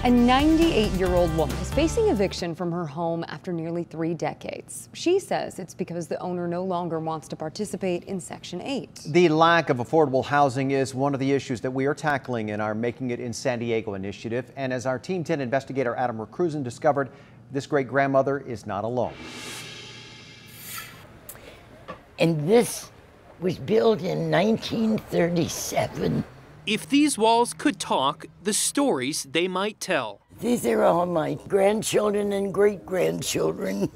A 98-year-old woman is facing eviction from her home after nearly 3 decades. She says it's because the owner no longer wants to participate in Section 8. The lack of affordable housing is one of the issues that we are tackling in our Making It in San Diego initiative. And as our Team 10 investigator Adam Recruzen discovered, this great-grandmother is not alone. And this was built in 1937. If these walls could talk, the stories they might tell. These are all my grandchildren and great-grandchildren.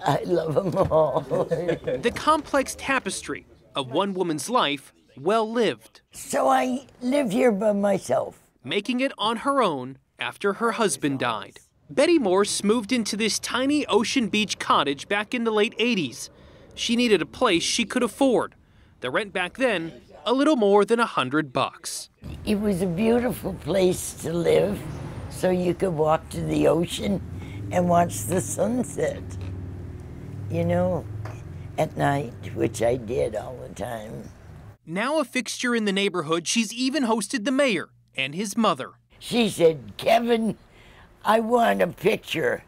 I love them all. The complex tapestry of one woman's life, well lived. So I live here by myself. Making it on her own after her husband died. Betty Morse moved into this tiny Ocean Beach cottage back in the late 80s. She needed a place she could afford. The rent back then, a little more than $100. It was a beautiful place to live, so you could walk to the ocean and watch the sunset, you know, at night, which I did all the time. Now a fixture in the neighborhood, she's even hosted the mayor and his mother. She said, "Kevin, I want a picture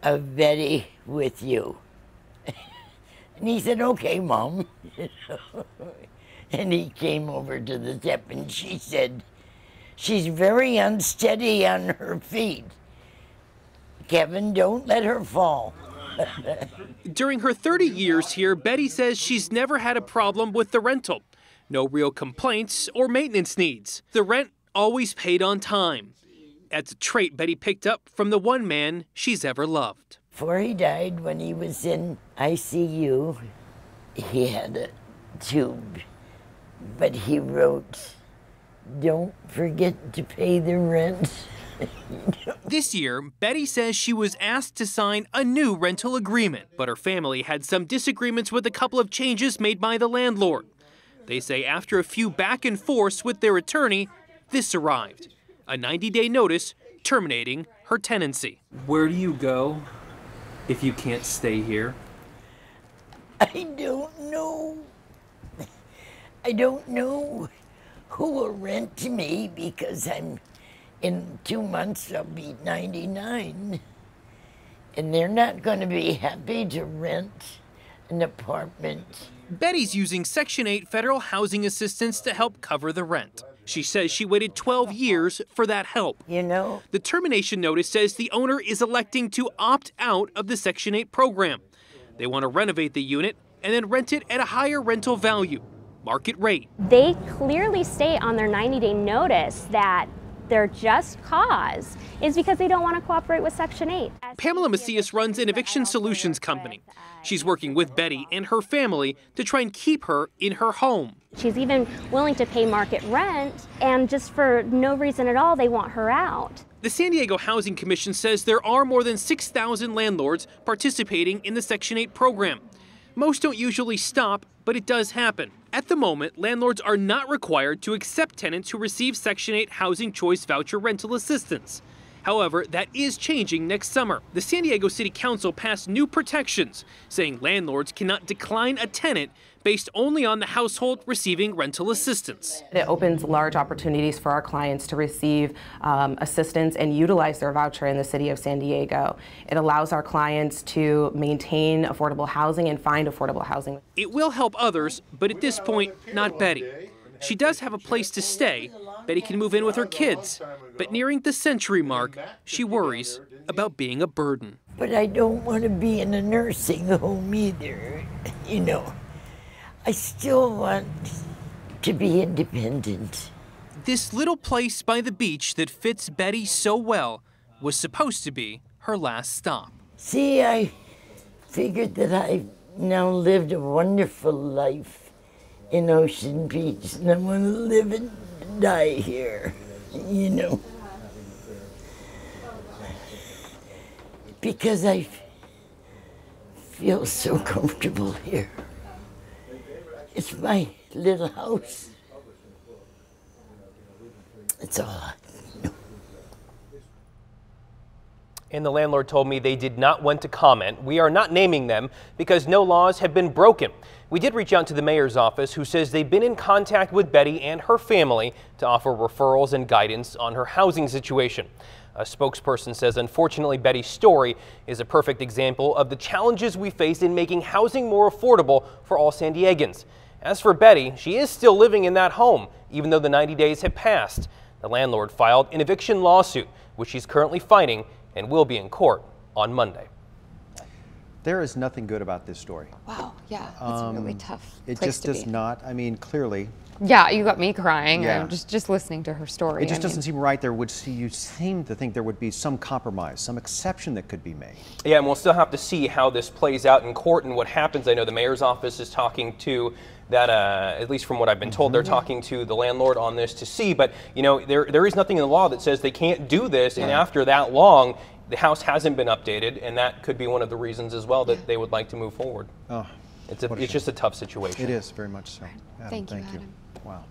of Betty with you." And he said, "Okay, Mom." And he came over to the step and she said, "She's very unsteady on her feet. Kevin, don't let her fall." During her 30 years here, Betty says she's never had a problem with the rental. No real complaints or maintenance needs. The rent always paid on time. That's a trait Betty picked up from the one man she's ever loved. Before he died, when he was in ICU, he had a tube. But he wrote, "Don't forget to pay the rent." This year, Betty says she was asked to sign a new rental agreement, but her family had some disagreements with a couple of changes made by the landlord. They say after a few back and forths with their attorney, this arrived, a 90-day notice terminating her tenancy. Where do you go if you can't stay here? I don't know. I don't know who will rent to me because in 2 months I'll be 99. And they're not going to be happy to rent an apartment. Betty's using Section 8 federal housing assistance to help cover the rent. She says she waited 12 years for that help. You know, the termination notice says the owner is electing to opt out of the Section 8 program. They want to renovate the unit and then rent it at a higher rental value, market rate. They clearly state on their 90-day notice that their just cause is because they don't want to cooperate with Section 8. Pamela Macias runs an eviction solutions company. She's working with Betty and her family to try and keep her in her home. She's even willing to pay market rent, and just for no reason at all, they want her out. The San Diego Housing Commission says there are more than 6,000 landlords participating in the Section 8 program. Most don't usually stop, but it does happen. At the moment, landlords are not required to accept tenants who receive Section 8 Housing Choice Voucher rental assistance. However, that is changing next summer. The San Diego City Council passed new protections, saying landlords cannot decline a tenant based only on the household receiving rental assistance. It opens large opportunities for our clients to receive assistance and utilize their voucher in the city of San Diego. It allows our clients to maintain affordable housing and find affordable housing. It will help others, but at this point, not Betty. She does have a place to stay. Betty can move in with her kids, but nearing the century mark, she worries about being a burden. But I don't want to be in a nursing home either, you know. I still want to be independent. This little place by the beach that fits Betty so well was supposed to be her last stop. See, I figured that I've now lived a wonderful life in Ocean Beach, and I want to live and die here, you know. Because I feel so comfortable here. It's my little house. It's all I know. And the landlord told me they did not want to comment. We are not naming them because no laws have been broken. We did reach out to the mayor's office, who says they've been in contact with Betty and her family to offer referrals and guidance on her housing situation. A spokesperson says, unfortunately, Betty's story is a perfect example of the challenges we face in making housing more affordable for all San Diegans. As for Betty, she is still living in that home, even though the 90 days have passed. The landlord filed an eviction lawsuit, which she's currently fighting and will be in court on Monday. There is nothing good about this story. Wow, yeah, it's a really tough It place just to does be. not, I mean, clearly. Yeah, you got me crying. Yeah. Just listening to her story. It just doesn't seem right. You seem to think there would be some compromise, some exception that could be made. Yeah, and we'll still have to see how this plays out in court and what happens. I know the mayor's office is talking to that, at least from what I've been told, they're talking to the landlord on this to see. But, you know, there is nothing in the law that says they can't do this. And after that long, the house hasn't been updated. And that could be one of the reasons as well that they would like to move forward. Oh, It's just a tough situation. it is, very much so. Right. Adam, Thank you, Adam. Wow.